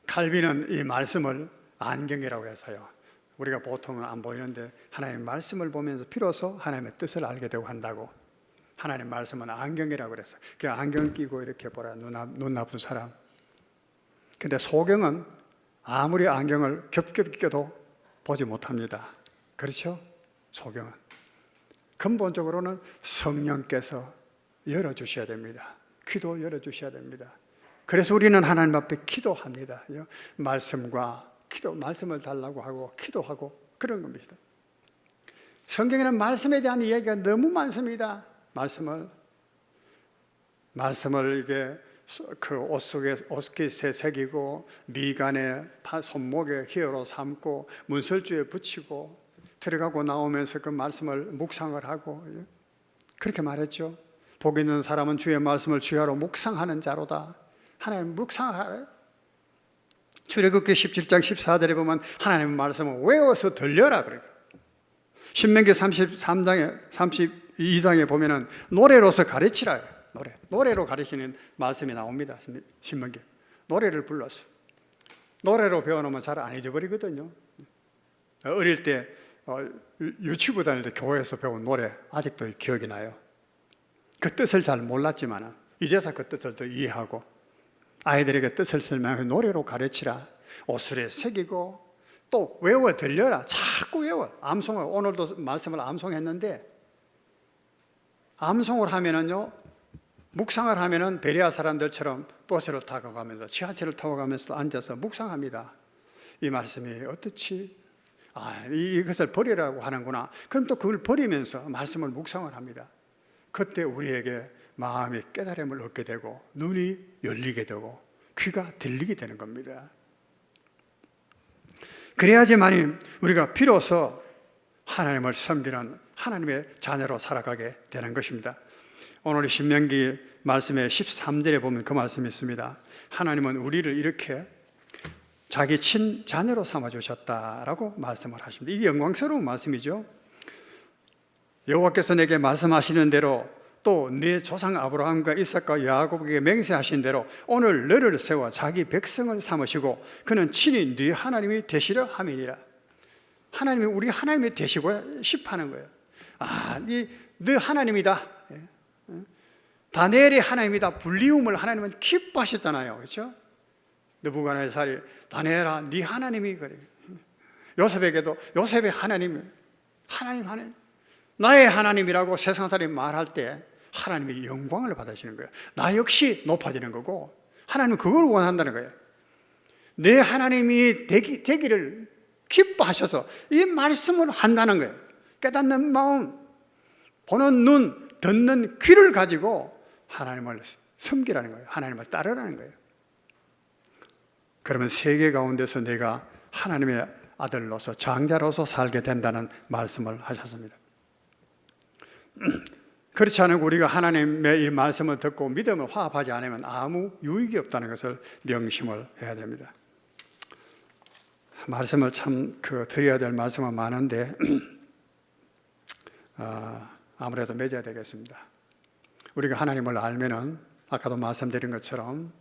칼빈은 이 말씀을 안경이라고 해서요. 우리가 보통은 안 보이는데 하나님의 말씀을 보면서 비로소 하나님의 뜻을 알게 되고 한다고. 하나님의 말씀은 안경이라고 그래서 그 안경 끼고 이렇게 보라. 눈 나쁜 사람. 근데 소경은 아무리 안경을 겹겹이 껴도 보지 못합니다. 그렇죠? 소경은. 근본적으로는 성령께서 열어주셔야 됩니다. 귀도 열어주셔야 됩니다. 그래서 우리는 하나님 앞에 기도합니다. 말씀과 기도, 말씀을 달라고 하고 기도하고 그런 겁니다. 성경에는 말씀에 대한 이야기가 너무 많습니다. 말씀을 이게 그 옷 속에 옷깃에 새기고 미간에 손목에 희어로 삼고 문설주에 붙이고 들어가고 나오면서 그 말씀을 묵상을 하고 그렇게 말했죠. 복 있는 사람은 주의 말씀을 주야로 묵상하는 자로다. 하나님 묵상하래. 출애굽기 17장 14절에 보면 하나님의 말씀을 외워서 들려라 그래요. 신명기 33장에 32장에 보면은 노래로서 가르치라. 노래로 가르치는 말씀이 나옵니다. 신명기. 노래를 불러서. 노래로 배워놓으면 잘 안 잊어버리거든요. 어릴 때 유치부 다닐 때 교회에서 배운 노래 아직도 기억이 나요. 그 뜻을 잘 몰랐지만 이제서 그 뜻을 더 이해하고 아이들에게 뜻을 설명해 노래로 가르치라. 옷술에 새기고 또 외워 들려라. 자꾸 외워. 암송을 오늘도 말씀을 암송했는데 암송을 하면은요 묵상을 하면은 베레아 사람들처럼 버스를 타고 가면서 지하철을 타고 가면서 앉아서 묵상합니다. 이 말씀이 어떻지? 이것을 버리라고 하는구나. 그럼 또 그걸 버리면서 말씀을 묵상을 합니다. 그때 우리에게 마음이 깨달음을 얻게 되고 눈이 열리게 되고 귀가 들리게 되는 겁니다. 그래야지만이 우리가 비로소 하나님을 섬기는 하나님의 자녀로 살아가게 되는 것입니다. 오늘 신명기 말씀의 13절에 보면 그 말씀이 있습니다. 하나님은 우리를 이렇게 자기 친자녀로 삼아주셨다라고 말씀을 하십니다. 이게 영광스러운 말씀이죠. 여호와께서 내게 말씀하시는 대로 또 네 조상 아브라함과 이삭과 야곱에게 맹세하신 대로 오늘 너를 세워 자기 백성을 삼으시고 그는 친히 네 하나님이 되시려 함이니라. 하나님이 우리 하나님이 되시고 싶어하는 거예요. 너 하나님이다. 다니엘이 하나님이다. 불리움을 하나님은 기뻐하셨잖아요. 그렇죠? 느부갓네살이 다니엘아 네 하나님이 그래. 요셉에게도 요셉의 하나님 나의 하나님이라고 세상 사람이 말할 때 하나님의 영광을 받으시는 거예요. 나 역시 높아지는 거고 하나님은 그걸 원한다는 거예요. 내 하나님이 되기를 기뻐하셔서 이 말씀을 한다는 거예요. 깨닫는 마음, 보는 눈, 듣는 귀를 가지고 하나님을 섬기라는 거예요. 하나님을 따르라는 거예요. 그러면 세계 가운데서 내가 하나님의 아들로서 장자로서 살게 된다는 말씀을 하셨습니다. 그렇지 않으면 우리가 하나님의 이 말씀을 듣고 믿음을 화합하지 않으면 아무 유익이 없다는 것을 명심을 해야 됩니다. 말씀을 참 드려야 될 말씀은 많은데 아무래도 맺어야 되겠습니다. 우리가 하나님을 알면은 아까도 말씀드린 것처럼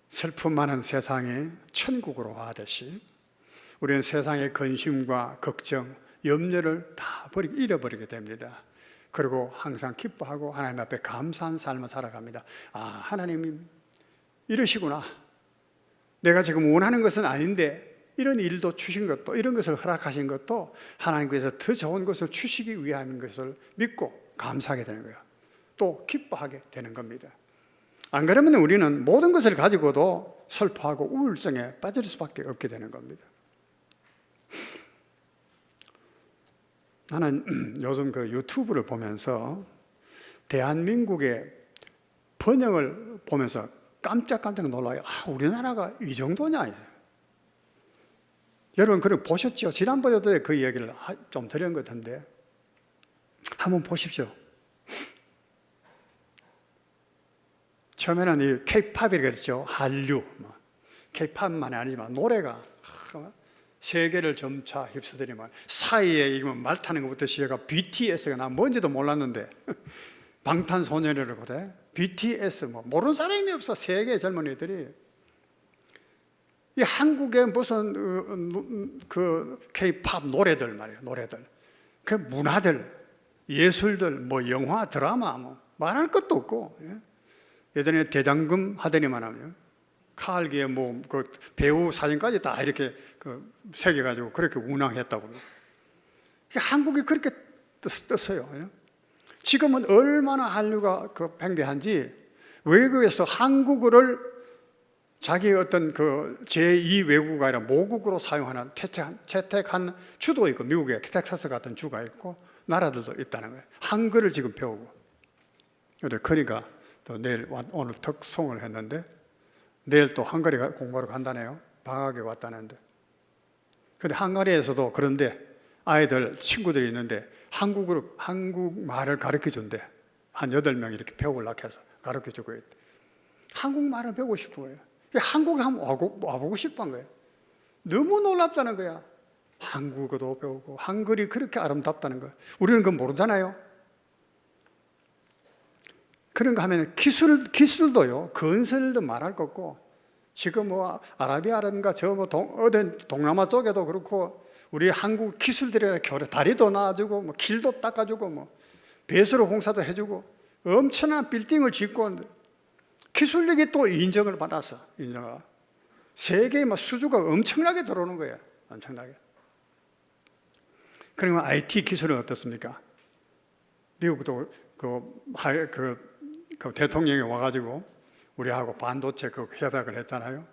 슬픔 많은 세상이 천국으로 하듯이 우리는 세상의 근심과 걱정, 염려를 다 잃어버리게 됩니다. 그리고 항상 기뻐하고 하나님 앞에 감사한 삶을 살아갑니다. 하나님이 이러시구나. 내가 지금 원하는 것은 아닌데 이런 일도 주신 것도 이런 것을 허락하신 것도 하나님께서 더 좋은 것을 주시기 위함인 것을 믿고 감사하게 되는 거예요. 또 기뻐하게 되는 겁니다. 안 그러면 우리는 모든 것을 가지고도 슬퍼하고 우울증에 빠질 수밖에 없게 되는 겁니다. 나는 요즘 유튜브를 보면서 대한민국의 번영을 보면서 깜짝깜짝 놀라요. 우리나라가 이 정도냐? 여러분 그럼 보셨죠? 지난번에도 그 이야기를 좀 드린 것 같은데 한번 보십시오. 처음에는 이 K-팝이라고 그랬죠. 한류. K-팝만이 아니지만 노래가 세계를 점차 휩쓸더니만 사이에 말 타는 것부터 시작해서 BTS가 나 뭔지도 몰랐는데 방탄소년이라고 그래. BTS 모르는 사람이 없어. 세계 젊은이들이 이 한국의 무슨 K-팝 노래들 말이에요. 노래들 그 문화들 예술들 영화 드라마 말할 것도 없고 예전에 대장금 하더니만 하면 칼기에 배우 사진까지 다 이렇게 새겨가지고 그렇게 운항했다고. 한국이 그렇게 떴어요. 지금은 얼마나 한류가 팽배한지 외국에서 한국어를 자기 어떤 제2 외국어가 아니라 모국어로 사용하는 채택한 주도 있고 미국에 텍사스 같은 주가 있고 나라들도 있다는 거예요. 한글을 지금 배우고. 그러니까 또 내일 오늘 특송을 했는데 내일 또 헝가리 공부하러 간다네요. 방학에 왔다는데. 근데 헝가리에서도 그런데 아이들 친구들이 있는데 한국말을 가르쳐 준대. 한 8명 이렇게 배우려고 해서 가르쳐 주고 있대. 한국말을 배우고 싶은 거예요. 한국에 한번 와보고 싶은 거예요. 너무 놀랍다는 거야. 한국어도 배우고 한글이 그렇게 아름답다는 거 우리는 그거 모르잖아요. 그런 거 하면 기술도요, 건설도 말할 것 없고, 지금 뭐 아라비아라든가 저 뭐 어떤 동남아 쪽에도 그렇고 우리 한국 기술들이 다리도 놔주고 뭐 길도 닦아주고 뭐 배수로 공사도 해주고 엄청난 빌딩을 짓고 기술력이 또 인정을 받아서 세계의 막 수주가 엄청나게 들어오는 거예요. 엄청나게. 그러면 IT 기술은 어떻습니까? 미국도 그 대통령이 와가지고 우리하고 반도체 그 협약을 했잖아요.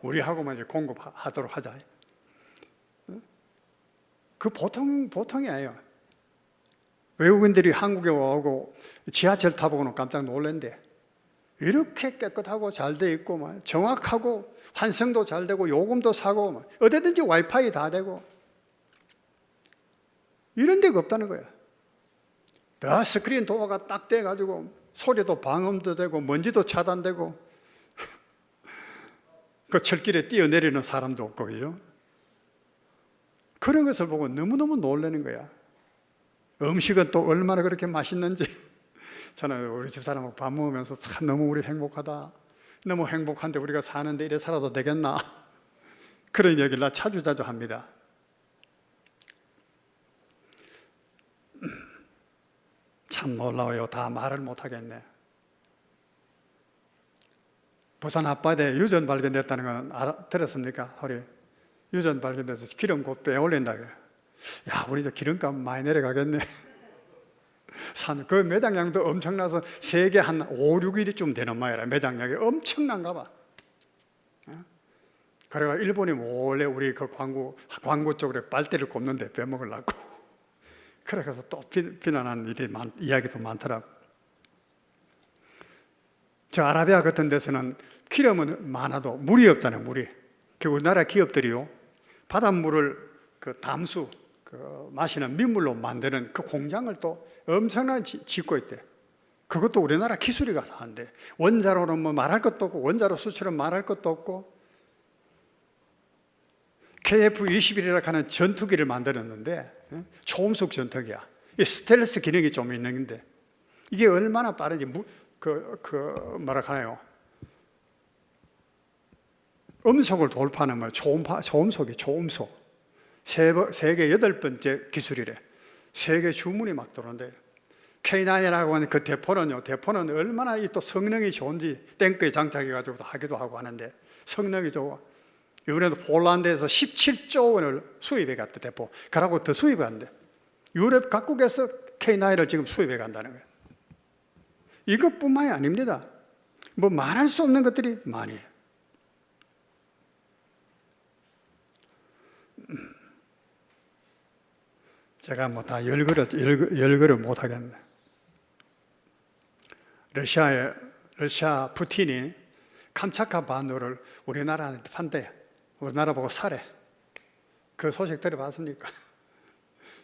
우리하고만 이제 공급하도록 하자. 그 보통이 아니에요. 외국인들이 한국에 와고 지하철 타보고는 깜짝 놀란대. 이렇게 깨끗하고 잘 돼 있고 막 정확하고 환승도 잘 되고 요금도 사고 막 어디든지 와이파이 다 되고 이런 데가 없다는 거야. 다 스크린 도어가 딱 돼가지고 소리도 방음도 되고 먼지도 차단되고 그 철길에 뛰어내리는 사람도 없고 그죠? 그런 것을 보고 너무너무 놀라는 거야. 음식은 또 얼마나 그렇게 맛있는지. 저는 우리 집사람하고 밥 먹으면서 참 너무 우리 행복하다. 너무 행복한데 우리가 사는데 이래 살아도 되겠나. 그런 얘기를 나 자주자주 합니다. 참 놀라워요. 다 말을 못하겠네. 부산 앞바다에 유전 발견됐다는 건 들었습니까? 소리. 유전 발견돼서 기름 곧 빼올린다고요. 야, 우리도 기름값 많이 내려가겠네. 그 매장량도 엄청나서 세계 한 5, 6일이쯤 되는 모양이라 매장량이 엄청난가 봐. 그래가 일본이 몰래 우리 그 광고 쪽으로 빨대를 꼽는데 빼먹으려고. 그래서 또 비난하는 이야기도 많더라고. 저 아라비아 같은 데서는 기름은 많아도 물이 없잖아요, 물이. 우리나라 기업들이요, 바닷물을 그 담수, 마시는 민물로 만드는 그 공장을 또 엄청나게 짓고 있대. 그것도 우리나라 기술이 가서 한대. 원자로는 뭐 말할 것도 없고, 원자로 수출은 말할 것도 없고, KF-21이라고 하는 전투기를 만들었는데, 초음속 전투기야. 이 스텔스 기능이 좀 있는데, 이게 얼마나 빠른지, 뭐라 하나요? 음속을 돌파하는 뭐 초음속이 초음속. 세계 8번째 기술이래. 세계 주문이 막 들어오는데, K9이라고 하는 그 대포는 얼마나 또 성능이 좋은지 탱크에 장착해가지고 하기도 하고 하는데, 성능이 좋아. 이번에도 폴란드에서 17조 원을 수입해 갔대, 대포. 그러고 더 수입해 간대. 유럽 각국에서 K9을 지금 수입해 간다는 거예요. 이것뿐만이 아닙니다. 뭐 말할 수 없는 것들이 많이 해요. 제가 뭐 다 열거를 못 하겠네. 러시아 푸틴이 캄차카 반도를 우리나라한테 판대. 우리나라 보고 사래. 그 소식 들어봤습니까?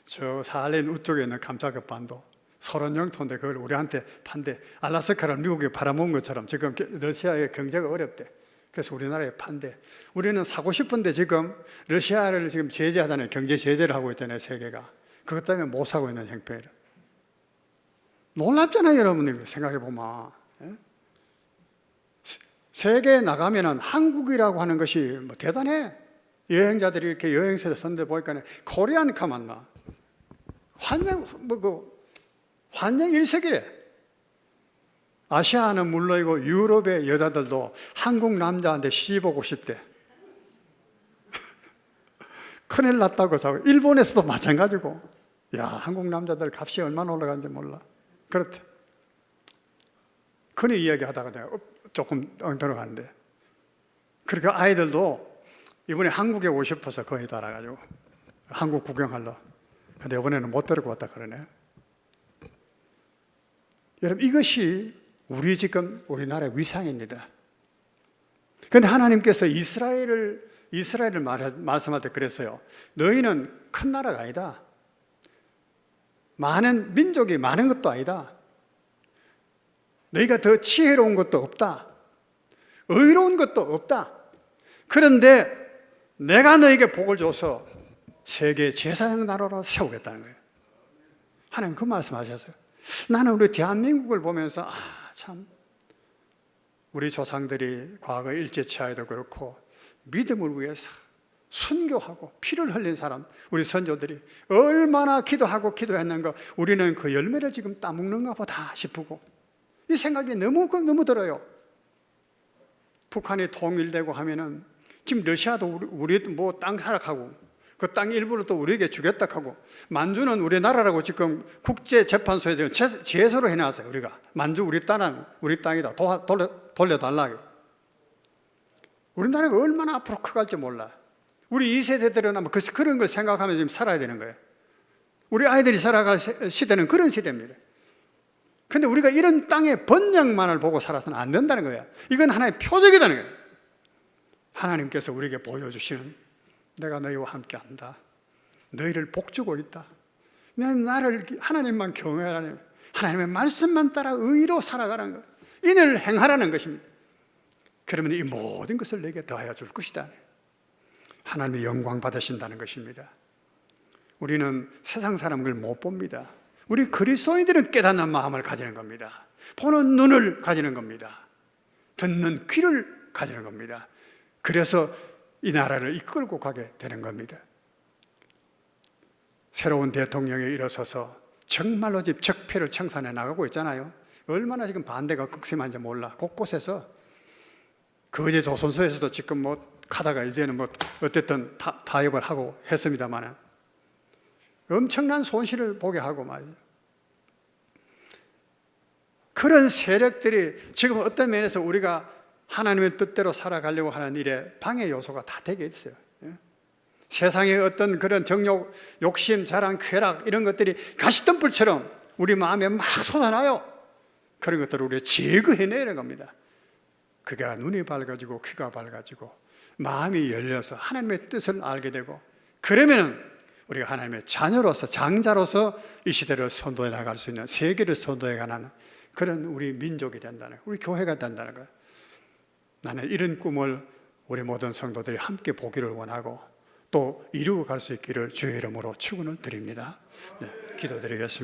저 사할린 우쪽에 있는 캄차카 반도 소련 영토인데 그걸 우리한테 판대. 알라스카를 미국에 팔아먹은 것처럼 지금 러시아의 경제가 어렵대. 그래서 우리나라에 판대. 우리는 사고 싶은데 지금 러시아를 지금 제재하잖아요. 경제 제재를 하고 있잖아요, 세계가. 그것 때문에 못 사고 있는 형편이라. 놀랍잖아요, 여러분들 생각해 보면. 세계에 나가면은 한국이라고 하는 것이 뭐 대단해. 여행자들이 이렇게 여행사를 썼는데 보니까 코리안 카만나 환영 일색이래. 아시아는 물론이고 유럽의 여자들도 한국 남자한테 시집오고 싶대. 큰일 났다고 자고. 일본에서도 마찬가지고. 야, 한국 남자들 값이 얼마나 올라가는지 몰라. 그렇대. 그런 이야기 하다가 내가 조금 들어갔는데, 그러니까 아이들도 이번에 한국에 오고 싶어서 거의 따라가지고 한국 구경하려. 근데 이번에는 못 데리고 왔다 그러네. 여러분, 이것이 지금 우리나라의 위상입니다. 그런데 하나님께서 이스라엘을 말씀할 때 그랬어요. 너희는 큰 나라가 아니다. 많은 민족이 많은 것도 아니다. 너희가 더 지혜로운 것도 없다. 의로운 것도 없다. 그런데 내가 너에게 복을 줘서 세계 제사장 나라로 세우겠다는 거예요. 하나님 그 말씀하셨어요. 나는 우리 대한민국을 보면서 참 우리 조상들이 과거 일제치하에도 그렇고 믿음을 위해서 순교하고 피를 흘린 사람, 우리 선조들이 얼마나 기도하고 기도했는가, 우리는 그 열매를 지금 따먹는가 보다 싶고 이 생각이 너무 들어요. 북한이 통일되고 하면은 지금 러시아도 우리 뭐 땅 사락하고 그 땅 일부를 또 우리에게 주겠다 하고, 만주는 우리나라라고 지금 국제재판소에 지금 제소를 해놨어요. 우리가 만주 우리 땅이다 돌려달라고. 우리나라가 얼마나 앞으로 커갈지 몰라. 우리 2세대들은 아마 그런 걸 생각하면서 지금 살아야 되는 거예요. 우리 아이들이 살아갈 시대는 그런 시대입니다. 근데 우리가 이런 땅의 번영만을 보고 살아서는 안 된다는 거예요. 이건 하나의 표적이라는 거예요. 하나님께서 우리에게 보여주시는, 내가 너희와 함께 한다, 너희를 복주고 있다, 나를 하나님만 경외하라는, 하나님의 말씀만 따라 의로 살아가라는 것, 인을 행하라는 것입니다. 그러면 이 모든 것을 내게 더하여 줄 것이다. 하나님의 영광 받으신다는 것입니다. 우리는 세상 사람을 못 봅니다. 우리 그리스도인들은 깨닫는 마음을 가지는 겁니다. 보는 눈을 가지는 겁니다. 듣는 귀를 가지는 겁니다. 그래서 이 나라를 이끌고 가게 되는 겁니다. 새로운 대통령이 일어서서 정말로 지금 적폐를 청산해 나가고 있잖아요. 얼마나 지금 반대가 극심한지 몰라. 곳곳에서 거제 조선소에서도 지금 뭐 가다가 이제는 뭐 어쨌든 타협을 하고 했습니다만 엄청난 손실을 보게 하고 말이에요. 그런 세력들이 지금 어떤 면에서 우리가 하나님의 뜻대로 살아가려고 하는 일에 방해 요소가 다 되게 있어요. 세상의 어떤 그런 정욕, 욕심, 자랑, 쾌락 이런 것들이 가시덤불처럼 우리 마음에 막 솟아나요. 그런 것들을 우리가 제거해내는 겁니다. 그가 눈이 밝아지고 귀가 밝아지고 마음이 열려서 하나님의 뜻을 알게 되고, 그러면은 우리가 하나님의 자녀로서, 장자로서 이 시대를 선도해 나갈 수 있는, 세계를 선도해 가는 그런 우리 민족이 된다는 거예요. 우리 교회가 된다는 거예요. 나는 이런 꿈을 우리 모든 성도들이 함께 보기를 원하고 또 이루어 갈 수 있기를 주의 이름으로 축원을 드립니다. 네, 기도드리겠습니다.